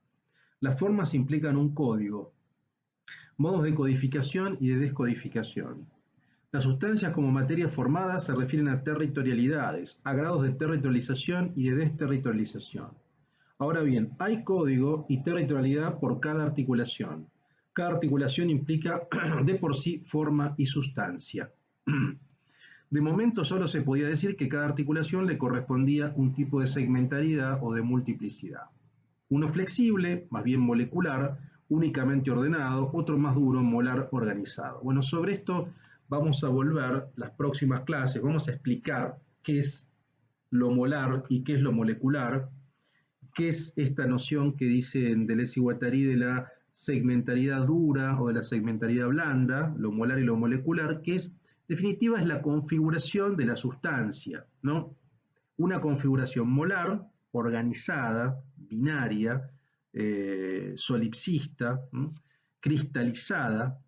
Las formas implican un código, modos de codificación y de descodificación. Las sustancias como materias formadas se refieren a territorialidades, a grados de territorialización y de desterritorialización. Ahora bien, hay código y territorialidad por cada articulación. Cada articulación implica de por sí forma y sustancia. De momento solo se podía decir que cada articulación le correspondía un tipo de segmentariedad o de multiplicidad. Uno flexible, más bien molecular, únicamente ordenado, otro más duro, molar, organizado. Bueno, sobre esto vamos a volver las próximas clases, vamos a explicar qué es lo molar y qué es lo molecular, ¿Qué es esta noción que dicen Deleuze y Guattari de la segmentariedad dura o de la segmentariedad blanda, lo molar y lo molecular? Que es, en definitiva, es la configuración de la sustancia, ¿no? Una configuración molar, organizada, binaria, solipsista, cristalizada,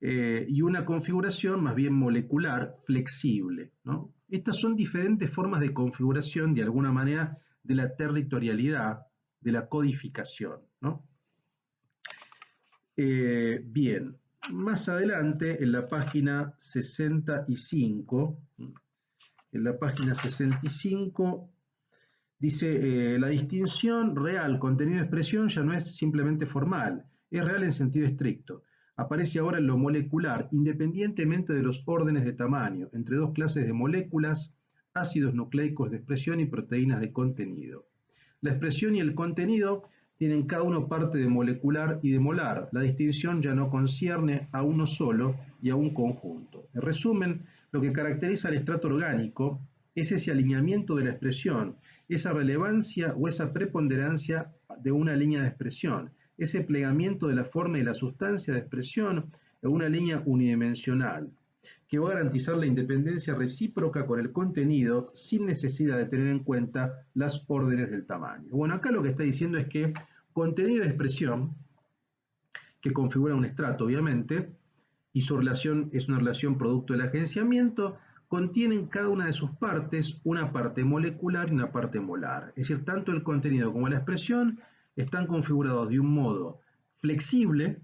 y una configuración más bien molecular, flexible, ¿no? Estas son diferentes formas de configuración, de alguna manera, de la territorialidad, de la codificación, ¿no? Bien, más adelante, en la página 65, dice, la distinción real contenido-expresión ya no es simplemente formal, es real en sentido estricto. Aparece ahora en lo molecular, independientemente de los órdenes de tamaño, entre dos clases de moléculas, ácidos nucleicos de expresión y proteínas de contenido. La expresión y el contenido tienen cada uno parte de molecular y de molar. La distinción ya no concierne a uno solo y a un conjunto. En resumen, lo que caracteriza al estrato orgánico es ese alineamiento de la expresión, esa relevancia o esa preponderancia de una línea de expresión, ese plegamiento de la forma y la sustancia de expresión en una línea unidimensional, que va a garantizar la independencia recíproca con el contenido sin necesidad de tener en cuenta las órdenes del tamaño. Bueno, acá lo que está diciendo es que contenido de expresión, que configura un estrato obviamente, y su relación es una relación producto del agenciamiento, contienen cada una de sus partes una parte molecular y una parte molar. Es decir, tanto el contenido como la expresión están configurados de un modo flexible,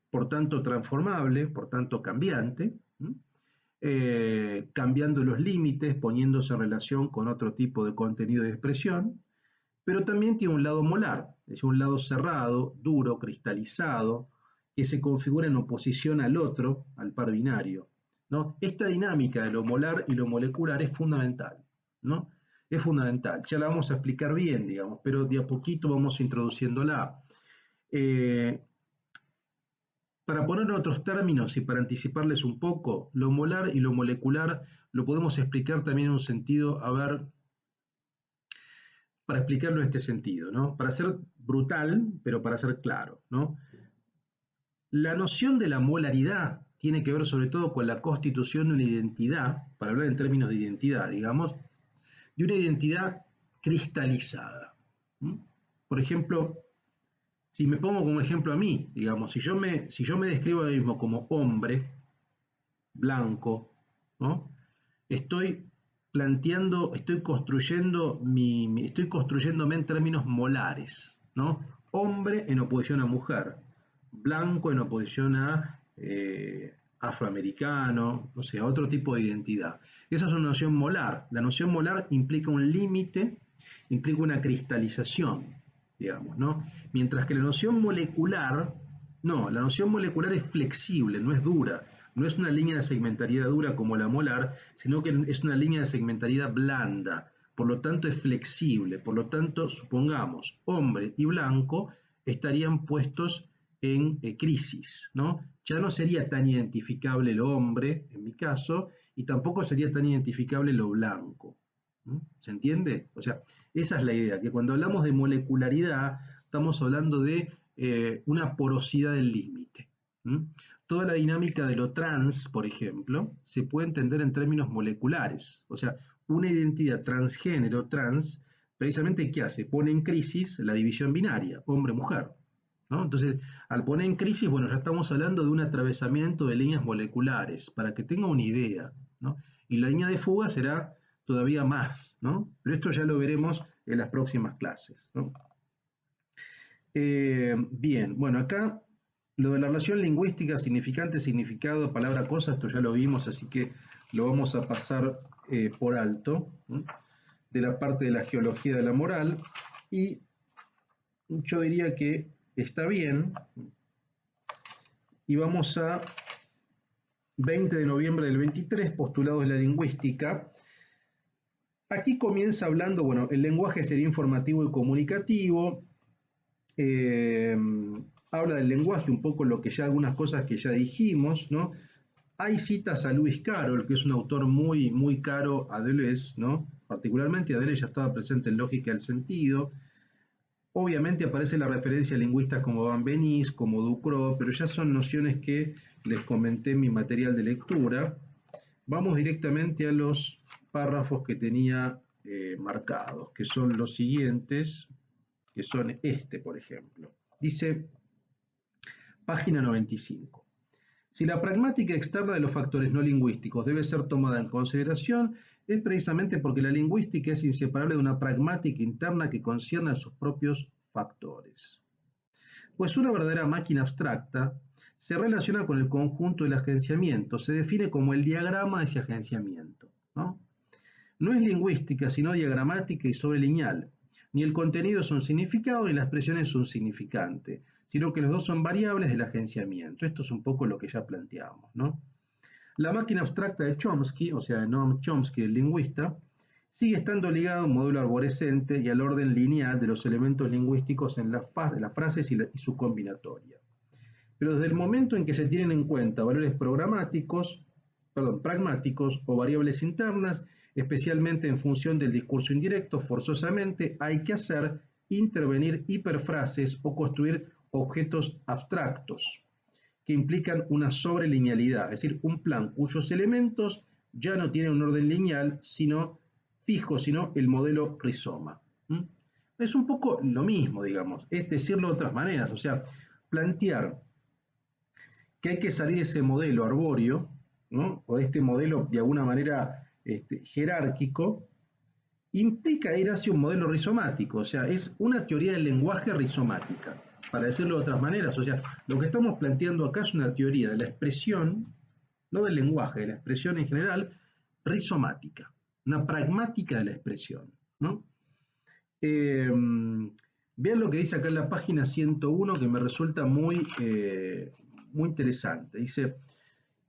por tanto transformable, por tanto cambiante, cambiando los límites, poniéndose en relación con otro tipo de contenido de expresión, pero también tiene un lado molar, es decir, un lado cerrado, duro, cristalizado, que se configura en oposición al otro, al par binario, ¿no? Esta dinámica de lo molar y lo molecular es fundamental, ¿no? Es fundamental. Ya la vamos a explicar bien, digamos, pero de a poquito vamos introduciéndola. Para poner en otros términos y para anticiparles un poco, lo molar y lo molecular lo podemos explicar también en un sentido, a ver, para explicarlo en este sentido, ¿no? Para ser brutal, pero para ser claro, ¿no? La noción de la molaridad tiene que ver sobre todo con la constitución de una identidad, para hablar en términos de identidad, digamos, de una identidad cristalizada. Por ejemplo, si me pongo como ejemplo a mí, digamos, si yo me describo a mí mismo como hombre, blanco, ¿no? Estoy estoy construyéndome en términos molares, ¿no? Hombre en oposición a mujer, blanco en oposición a afroamericano, o sea, otro tipo de identidad. Esa es una noción molar. La noción molar implica un límite, implica una cristalización, digamos, ¿no? Mientras que la noción molecular, no, la noción molecular es flexible, no es dura. No es una línea de segmentariedad dura como la molar, sino que es una línea de segmentariedad blanda. Por lo tanto, es flexible. Por lo tanto, supongamos, hombre y blanco estarían puestos en crisis, ¿no? Ya no sería tan identificable el hombre, en mi caso, y tampoco sería tan identificable lo blanco. ¿Se entiende? O sea, esa es la idea, que cuando hablamos de molecularidad, estamos hablando de una porosidad del límite. Toda la dinámica de lo trans, por ejemplo, se puede entender en términos moleculares. O sea, una identidad transgénero, trans, precisamente ¿qué hace? Pone en crisis la división binaria, hombre-mujer, ¿no? Entonces, al poner en crisis, bueno, ya estamos hablando de un atravesamiento de líneas moleculares, para que tenga una idea, ¿no? Y la línea de fuga será todavía más, ¿no? Pero esto ya lo veremos en las próximas clases, ¿no? Bien, bueno, acá lo de la relación lingüística, significante, significado, palabra, cosa, esto ya lo vimos, así que lo vamos a pasar por alto, ¿no? De la parte de la geología de la moral, y yo diría que está bien, y vamos a 20 de noviembre del 23, postulados de la lingüística. Aquí comienza hablando, bueno, el lenguaje sería informativo y comunicativo, habla del lenguaje, un poco lo que ya, algunas cosas que ya dijimos, ¿no? Hay citas a Lewis Carroll, que es un autor muy, muy caro a Deleuze, ¿no? Particularmente a Deleuze ya estaba presente en Lógica del Sentido. Obviamente aparece la referencia a lingüistas como Van Benisse, como Ducrot, pero ya son nociones que les comenté en mi material de lectura. Vamos directamente a los párrafos que tenía marcados, que son los siguientes, que son este, por ejemplo. Dice, página 95. Si la pragmática externa de los factores no lingüísticos debe ser tomada en consideración, es precisamente porque la lingüística es inseparable de una pragmática interna que concierne a sus propios factores. Pues una verdadera máquina abstracta se relaciona con el conjunto del agenciamiento, se define como el diagrama de ese agenciamiento, ¿no? No es lingüística, sino diagramática y sobrelineal. Ni el contenido es un significado ni la expresión es un significante, sino que los dos son variables del agenciamiento. Esto es un poco lo que ya planteamos, ¿no? La máquina abstracta de Chomsky, o sea, de Noam Chomsky, el lingüista, sigue estando ligada a un modelo arborescente y al orden lineal de los elementos lingüísticos en las frases y su combinatoria. Pero desde el momento en que se tienen en cuenta valores pragmáticos o variables internas, especialmente en función del discurso indirecto, forzosamente hay que intervenir hiperfrases o construir objetos abstractos que implican una sobrelinealidad, es decir, un plan cuyos elementos ya no tienen un orden lineal fijo, sino el modelo rizoma. Es un poco lo mismo, digamos, es decirlo de otras maneras, o sea, plantear que hay que salir de ese modelo arbóreo, ¿no? O de este modelo de alguna manera jerárquico, implica ir hacia un modelo rizomático, o sea, es una teoría del lenguaje rizomática, para decirlo de otras maneras, o sea, lo que estamos planteando acá es una teoría de la expresión, no del lenguaje, de la expresión en general, rizomática, una pragmática de la expresión, ¿no? Vean lo que dice acá en la página 101 que me resulta muy interesante. Dice,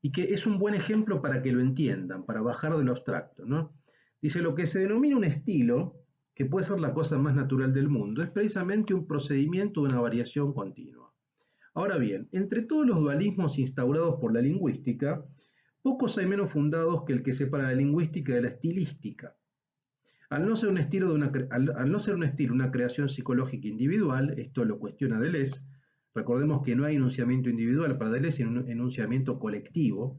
y que es un buen ejemplo para que lo entiendan, para bajar de lo abstracto, ¿no? Dice, lo que se denomina un estilo, que puede ser la cosa más natural del mundo, es precisamente un procedimiento de una variación continua. Ahora bien, entre todos los dualismos instaurados por la lingüística, pocos hay menos fundados que el que separa la lingüística de la estilística. Al no ser un estilo, una creación psicológica individual, esto lo cuestiona Deleuze. Recordemos que no hay enunciamiento individual para Deleuze, sino un enunciamiento colectivo.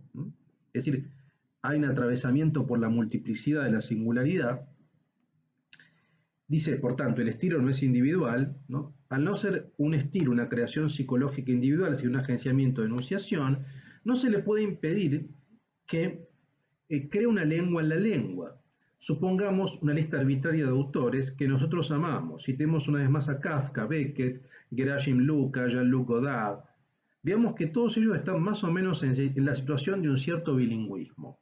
Es decir, hay un atravesamiento por la multiplicidad de la singularidad. Dice, por tanto, el estilo no es individual, ¿no? Al no ser un estilo, una creación psicológica individual, sino un agenciamiento de enunciación, no se le puede impedir que cree una lengua en la lengua. Supongamos una lista arbitraria de autores que nosotros amamos. Citemos una vez más a Kafka, Beckett, Gerasim Luca, Jean-Luc Godard. Veamos que todos ellos están más o menos en la situación de un cierto bilingüismo.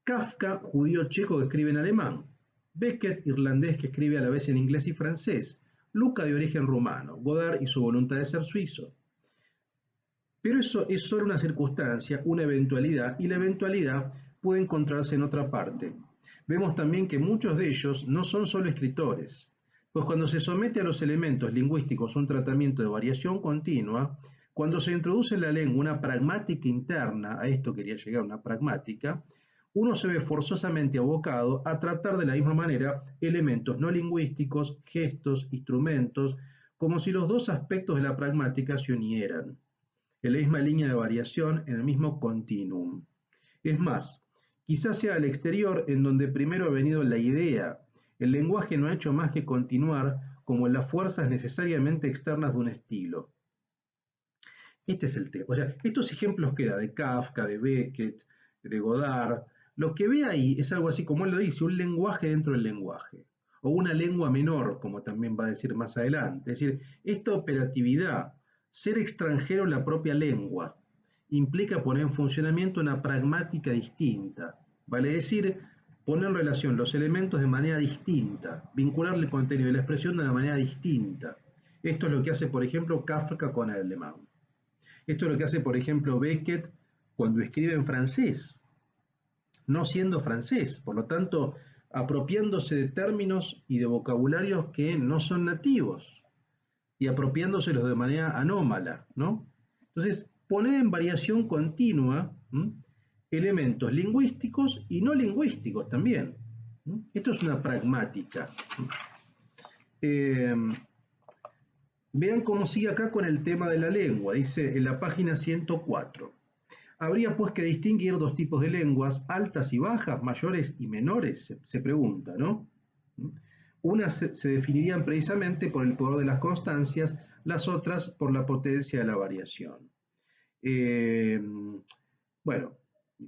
Kafka, judío checo que escribe en alemán. Beckett, irlandés que escribe a la vez en inglés y francés. Luca, de origen rumano. Godard y su voluntad de ser suizo. Pero eso es solo una circunstancia, una eventualidad, y la eventualidad puede encontrarse en otra parte. Vemos también que muchos de ellos no son solo escritores, pues cuando se somete a los elementos lingüísticos un tratamiento de variación continua, cuando se introduce en la lengua una pragmática interna, a esto quería llegar, una pragmática, uno se ve forzosamente abocado a tratar de la misma manera elementos no lingüísticos, gestos, instrumentos, como si los dos aspectos de la pragmática se unieran en la misma línea de variación, en el mismo continuum. Es más, quizás sea el exterior en donde primero ha venido la idea. El lenguaje no ha hecho más que continuar como en las fuerzas necesariamente externas de un estilo. Este es el tema. O sea, estos ejemplos que da de Kafka, de Beckett, de Godard, lo que ve ahí es algo así como él lo dice, un lenguaje dentro del lenguaje, o una lengua menor, como también va a decir más adelante. Es decir, esta operatividad, ser extranjero en la propia lengua, implica poner en funcionamiento una pragmática distinta, vale decir, poner en relación los elementos de manera distinta, vincularle el contenido y la expresión de una manera distinta. Esto es lo que hace, por ejemplo, Kafka con el alemán. Esto es lo que hace, por ejemplo, Beckett cuando escribe en francés, no siendo francés, por lo tanto, apropiándose de términos y de vocabularios que no son nativos y apropiándoselos de manera anómala, ¿no? Entonces, poner en variación continua elementos lingüísticos y no lingüísticos también. Esto es una pragmática. Vean cómo sigue acá con el tema de la lengua. Dice en la página 104. Habría pues que distinguir dos tipos de lenguas, altas y bajas, mayores y menores, se pregunta, ¿no? Unas se definirían precisamente por el poder de las constancias, las otras por la potencia de la variación. Eh, bueno,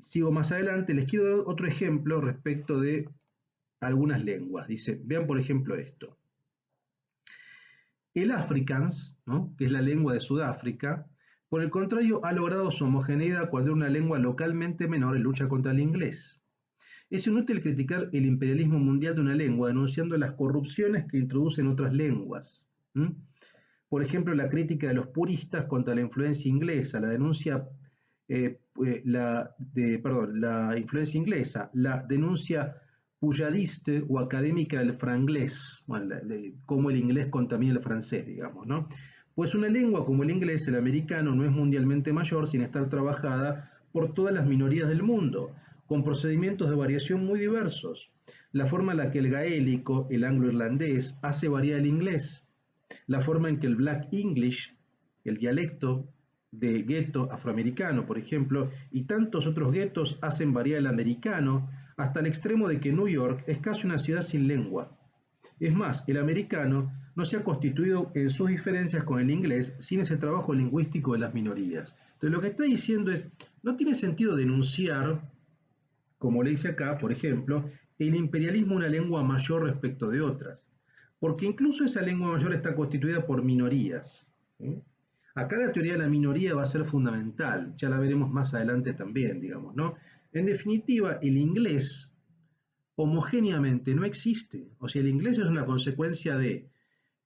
sigo más adelante, les quiero dar otro ejemplo respecto de algunas lenguas. Dice, vean por ejemplo esto. El Afrikaans, ¿no?, que es la lengua de Sudáfrica, por el contrario, ha logrado su homogeneidad cuando una lengua localmente menor en lucha contra el inglés. Es inútil criticar el imperialismo mundial de una lengua denunciando las corrupciones que introducen otras lenguas. Por ejemplo, la crítica de los puristas contra la influencia inglesa, la denuncia, la influencia inglesa, la denuncia pujadiste o académica del franglés, bueno, cómo el inglés contamina el francés, digamos, ¿no? Pues una lengua como el inglés, el americano, no es mundialmente mayor sin estar trabajada por todas las minorías del mundo, con procedimientos de variación muy diversos. La forma en la que el gaélico, el anglo-irlandés, hace variar el inglés, la forma en que el Black English, el dialecto de gueto afroamericano, por ejemplo, y tantos otros guetos hacen variar el americano hasta el extremo de que New York es casi una ciudad sin lengua. Es más, el americano no se ha constituido en sus diferencias con el inglés sin ese trabajo lingüístico de las minorías. Entonces lo que está diciendo es, no tiene sentido denunciar, como le dice acá, por ejemplo, el imperialismo una lengua mayor respecto de otras, porque incluso esa lengua mayor está constituida por minorías. Acá la teoría de la minoría va a ser fundamental, ya la veremos más adelante también, digamos, ¿no? En definitiva, el inglés homogéneamente no existe. O sea, el inglés es una consecuencia de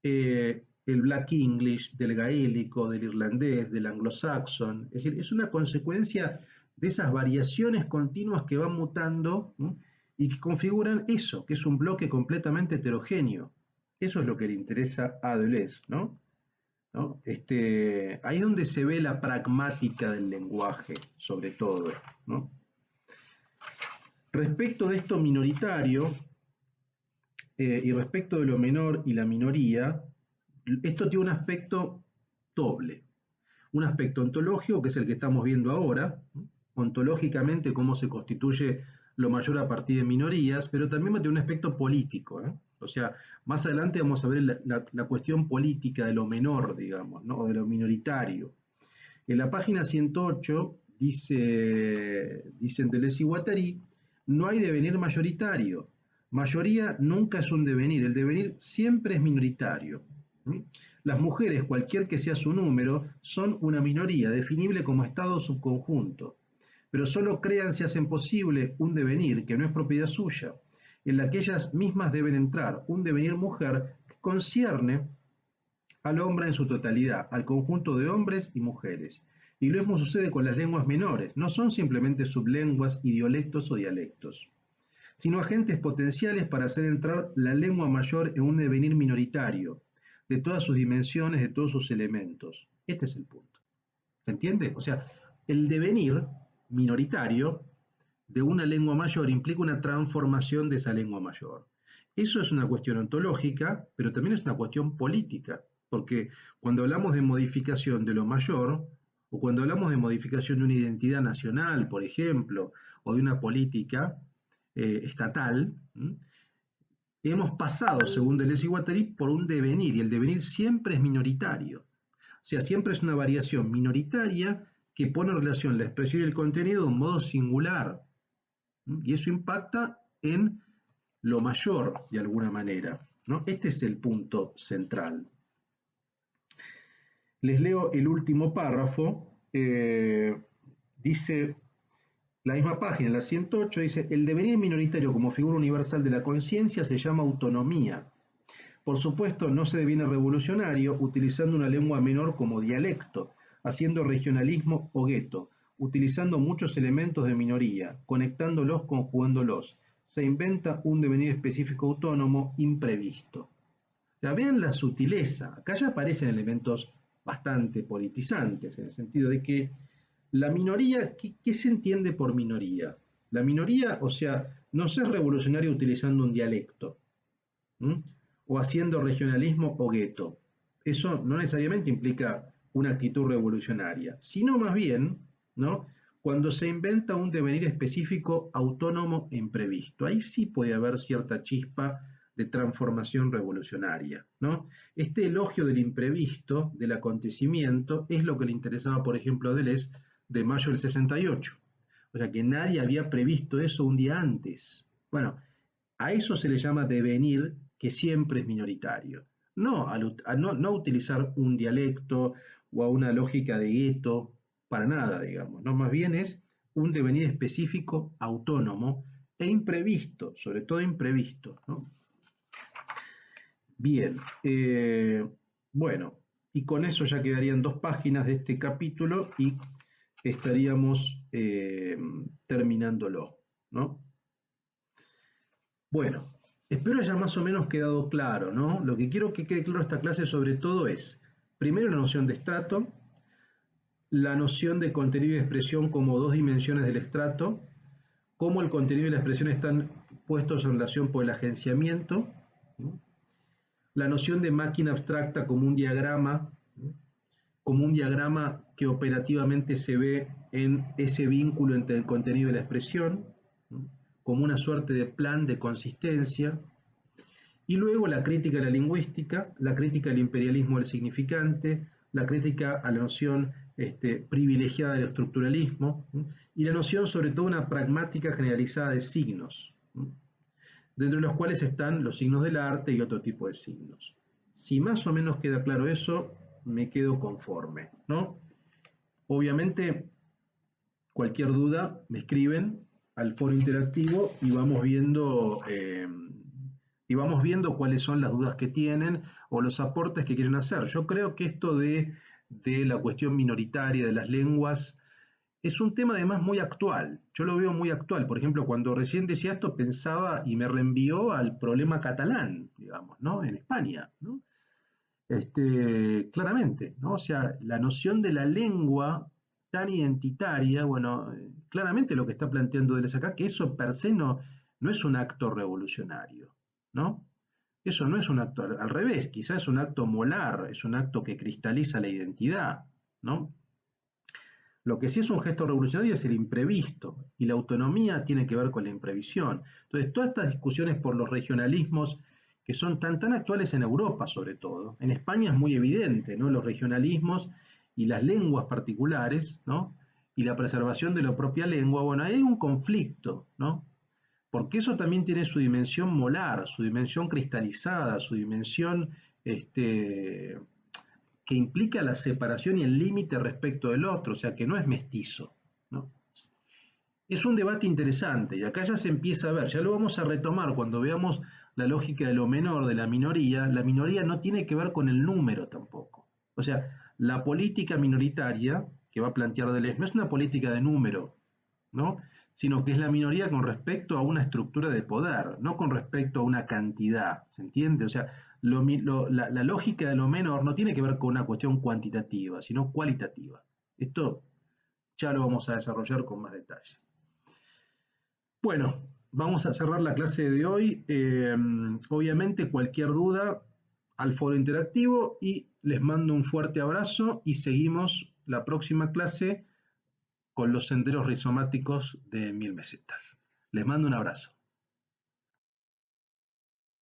el Black English, del gaélico, del irlandés, del anglo-saxon. Es decir, es una consecuencia de esas variaciones continuas que van mutando, ¿no?, y que configuran eso, que es un bloque completamente heterogéneo. Eso es lo que le interesa a Deleuze, ¿no? ¿No? Ahí es donde se ve la pragmática del lenguaje, sobre todo, ¿no? Respecto de esto minoritario, y respecto de lo menor y la minoría, esto tiene un aspecto doble. Un aspecto ontológico, que es el que estamos viendo ahora, ontológicamente cómo se constituye lo mayor a partir de minorías, pero también va a tener un aspecto político, ¿eh? O sea, más adelante vamos a ver la cuestión política de lo menor, digamos, ¿no?, o de lo minoritario. En la página 108 dicen Deleuze y Guattari, no hay devenir mayoritario. Mayoría nunca es un devenir, el devenir siempre es minoritario. Las mujeres, cualquier que sea su número, son una minoría, definible como estado subconjunto, pero solo crean si hacen posible un devenir que no es propiedad suya, en la que ellas mismas deben entrar, un devenir mujer que concierne al hombre en su totalidad, al conjunto de hombres y mujeres. Y lo mismo sucede con las lenguas menores, no son simplemente sublenguas, idiolectos o dialectos, sino agentes potenciales para hacer entrar la lengua mayor en un devenir minoritario, de todas sus dimensiones, de todos sus elementos. Este es el punto. ¿Se entiende? O sea, el devenir minoritario de una lengua mayor implica una transformación de esa lengua mayor. Eso es una cuestión ontológica, pero también es una cuestión política, porque cuando hablamos de modificación de lo mayor, o cuando hablamos de modificación de una identidad nacional, por ejemplo, o de una política estatal, hemos pasado, según Deleuze y Guattari, por un devenir, y el devenir siempre es minoritario. O sea, siempre es una variación minoritaria que pone en relación la expresión y el contenido de un modo singular. Y eso impacta en lo mayor, de alguna manera, ¿no? Este es el punto central. Les leo el último párrafo. Dice, la misma página, la 108, dice, el devenir minoritario como figura universal de la conciencia se llama autonomía. Por supuesto, no se deviene revolucionario utilizando una lengua menor como dialecto, haciendo regionalismo o gueto, utilizando muchos elementos de minoría, conectándolos, conjugándolos. Se inventa un devenir específico autónomo imprevisto. Ya vean la sutileza. Acá ya aparecen elementos bastante politizantes, en el sentido de que la minoría, ¿qué se entiende por minoría? La minoría, o sea, no se es revolucionario utilizando un dialecto, ¿m?, o haciendo regionalismo o gueto. eso no necesariamente implica una actitud revolucionaria, sino más bien, ¿no? Cuando se inventa un devenir específico, autónomo e imprevisto. Ahí sí puede haber cierta chispa de transformación revolucionaria, ¿no? Este elogio del imprevisto, del acontecimiento, es lo que le interesaba, por ejemplo, a Deleuze de mayo del 68. O sea, que nadie había previsto eso un día antes. Bueno, a eso se le llama devenir, que siempre es minoritario. No no utilizar un dialecto o a una lógica de gueto, para nada, digamos. No, más bien es un devenir específico, autónomo e imprevisto, sobre todo imprevisto, ¿no? Bien, bueno, y con eso ya quedarían 2 páginas de este capítulo y estaríamos terminándolo, ¿no? Bueno, espero haya más o menos quedado claro, ¿no? Lo que quiero que quede claro esta clase sobre todo es, primero la noción de estrato, la noción de contenido y expresión como 2 dimensiones del estrato, cómo el contenido y la expresión están puestos en relación por el agenciamiento, ¿no? La noción de máquina abstracta como un diagrama, ¿no? Como un diagrama que operativamente se ve en ese vínculo entre el contenido y la expresión, ¿no? Como una suerte de plan de consistencia. Y luego la crítica a la lingüística, la crítica al imperialismo del significante, la crítica a la noción privilegiada del estructuralismo, ¿sí? Y la noción sobre todo una pragmática generalizada de signos, ¿sí? Dentro de los cuales están los signos del arte y otro tipo de signos. Si más o menos queda claro eso, me quedo conforme, ¿no? Obviamente, cualquier duda me escriben al foro interactivo y vamos viendo cuáles son las dudas que tienen o los aportes que quieren hacer. Yo creo que esto de la cuestión minoritaria de las lenguas es un tema además muy actual. Yo lo veo muy actual. Por ejemplo, cuando recién decía esto, pensaba y me reenvió al problema catalán, digamos, ¿no? En España, ¿no? Claramente, ¿no? O sea, la noción de la lengua tan identitaria, bueno, claramente lo que está planteando Deleuze acá, que eso per se no es un acto revolucionario, ¿no? Eso no es un acto, al revés, quizás es un acto molar, es un acto que cristaliza la identidad, ¿no? Lo que sí es un gesto revolucionario es el imprevisto, y la autonomía tiene que ver con la imprevisión. Entonces, todas estas discusiones por los regionalismos, que son tan actuales en Europa sobre todo, en España es muy evidente, ¿no? Los regionalismos y las lenguas particulares, ¿no? Y la preservación de la propia lengua, bueno, hay un conflicto, ¿no? Porque eso también tiene su dimensión molar, su dimensión cristalizada, su dimensión que implica la separación y el límite respecto del otro, o sea que no es mestizo, ¿no? Es un debate interesante y acá ya se empieza a ver, ya lo vamos a retomar cuando veamos la lógica de lo menor, de la minoría no tiene que ver con el número tampoco. O sea, la política minoritaria que va a plantear Deleuze no es una política de número, ¿no? Sino que es la minoría con respecto a una estructura de poder, no con respecto a una cantidad, ¿se entiende? O sea, la lógica de lo menor no tiene que ver con una cuestión cuantitativa, sino cualitativa. Esto ya lo vamos a desarrollar con más detalle. Bueno, vamos a cerrar la clase de hoy. Obviamente, cualquier duda al foro interactivo y les mando un fuerte abrazo y seguimos la próxima clase con los senderos rizomáticos de 1000 mesetas. Les mando un abrazo.